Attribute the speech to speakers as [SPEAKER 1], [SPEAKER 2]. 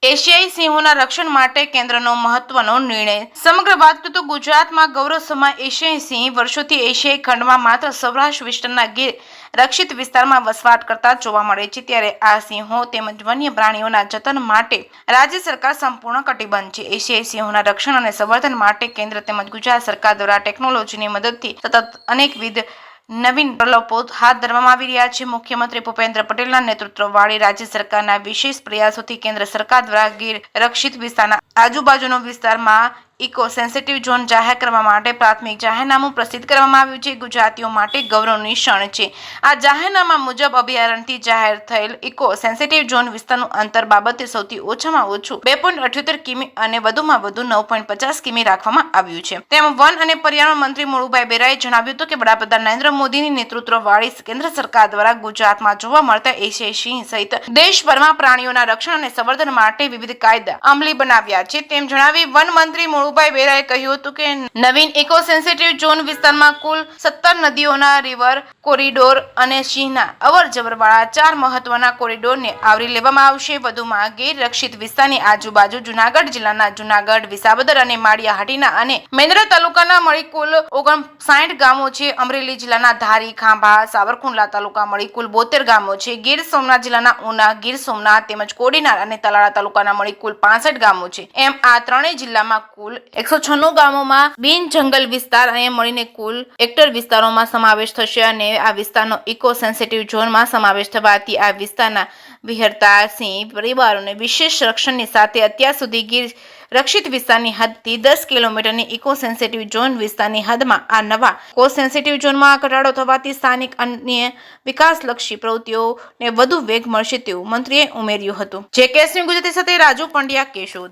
[SPEAKER 1] એશિયાઈ સિંહોના રક્ષણ માટે કેન્દ્રનો મહત્વનો નિર્ણય। સમગ્ર વાત કરીએ તો ગુજરાતમાં ગૌરવ સમા એશિયાઈ સિંહ વર્ષોથી એશિયાઈ ખંડમાં માત્ર સૌરાષ્ટ્ર વિસ્તારના ગીર રક્ષિત વિસ્તારમાં વસવાટ કરતા જોવા મળે છે, ત્યારે આ સિંહો તેમજ વન્ય પ્રાણીઓના જતન માટે રાજ્ય સરકાર સંપૂર્ણ કટિબદ્ધ છે। એશિયાઈ સિંહોના રક્ષણ અને સંવર્ધન માટે કેન્દ્ર તેમજ ગુજરાત સરકાર દ્વારા ટેકનોલોજીની મદદથી સતત અનેકવિધ નવીન પ્રકલ્પો હાથ ધરવામાં આવી રહ્યા છે। મુખ્યમંત્રી ભૂપેન્દ્ર પટેલના નેતૃત્વવાળી રાજ્ય સરકારના વિશેષ પ્રયાસોથી કેન્દ્ર સરકાર દ્વારા ગીર રક્ષિત વિસ્તારના આજુબાજુનો વિસ્તારમાં ઇકો સેન્સિટિવ ઝોન જાહેર કરવા માટે પ્રાથમિક જાહેરનામું પ્રસિદ્ધ કરવામાં આવ્યું છે। ગુજરાતીઓ માટે ગૌરવની ક્ષણ છે। આ જાહેરનામા મુજબ અભયારણ્યથી જાહેર થયેલ ઇકો સેન્સિટિવ ઝોન વિસ્તારનું અંતર બાબતે સૌથી ઓછામાં ઓછું 2.78 કિમી અને વધુમાં વધુ 9.50 કિમી રાખવામાં આવ્યું છે। તેમ વન અને પર્યાવરણ મંત્રી મોળુભાઈ બેરાએ જણાવ્યું હતું કે વડાપ્રધાન નરેન્દ્ર મોદીની નેતૃત્વવાળી કેન્દ્ર સરકાર દ્વારા ગુજરાતમાં જોવા મળતા એશિયાઈ સિંહ સહિત દેશભરમાં પ્રાણીઓના રક્ષણ અને સંવર્ધન માટે વિવિધ કાયદા અમલી બનાવ્યા છે। તેમ જણાવી વન મંત્રી મોળુભાઈ બેરાએ કહ્યું હતું કે નવીન ઇકો સેન્સિટિવ ઝોન વિસ્તારમાં કુલ 17 નદીઓના રિવર કોરિડોર અને સિંહના અવરજવર વાળા 4 મહત્વના કોરિડોરને આવરી લેવામાં આવશે। વધુમાં ગીર રક્ષિત વિસ્તારની આજુબાજુ જુનાગઢ જિલ્લાના જુનાગઢ, વિસાવદર અને માળિયાહાટીના અને મેંદરડા તાલુકાના મળી કુલ 59 ગામો છે। અમરેલી જિલ્લાના ધારી, ખાંભા, સાવરકુંડલા તાલુકા મળી કુલ 72 ગામો છે। ગીર સોમનાથ જિલ્લાના ઉના, ગીર સોમનાથ તેમજ કોડીનાર અને તાલાળા તાલુકાના મળી કુલ 65 ગામો છે। એમ આ ત્રણેય જિલ્લામાં કુલ 196 ગામોમાં બિન જંગલ વિસ્તાર અને મળીને કુલ હેક્ટર વિસ્તારોમાં સમાવેશ થશે અને આ વિસ્તારનો ઇકો સેન્સિટિવ ઝોનમાં સમાવેશ થવાથી આ વિસ્તારના વિહરતા સિંહ પરિવારોને વિશેષ રક્ષણની સાથે અત્યાર સુધી ગીર રક્ષિત વિસ્તારની હદથી 10 કિલોમીટરની ઇકો સેન્સિટિવ ઝોન વિસ્તારની હદમાં આ નવા ઇકો સેન્સિટિવ ઝોનમાં ઘટાડો થવાથી સ્થાનિક અન્ય વિકાસલક્ષી પ્રવૃત્તિઓને વધુ વેગ મળશે તેવું મંત્રીએ ઉમેર્યું હતું। જે કેસની ગુજરાતી સાથે રાજુ પંડ્યા, કેશોદ।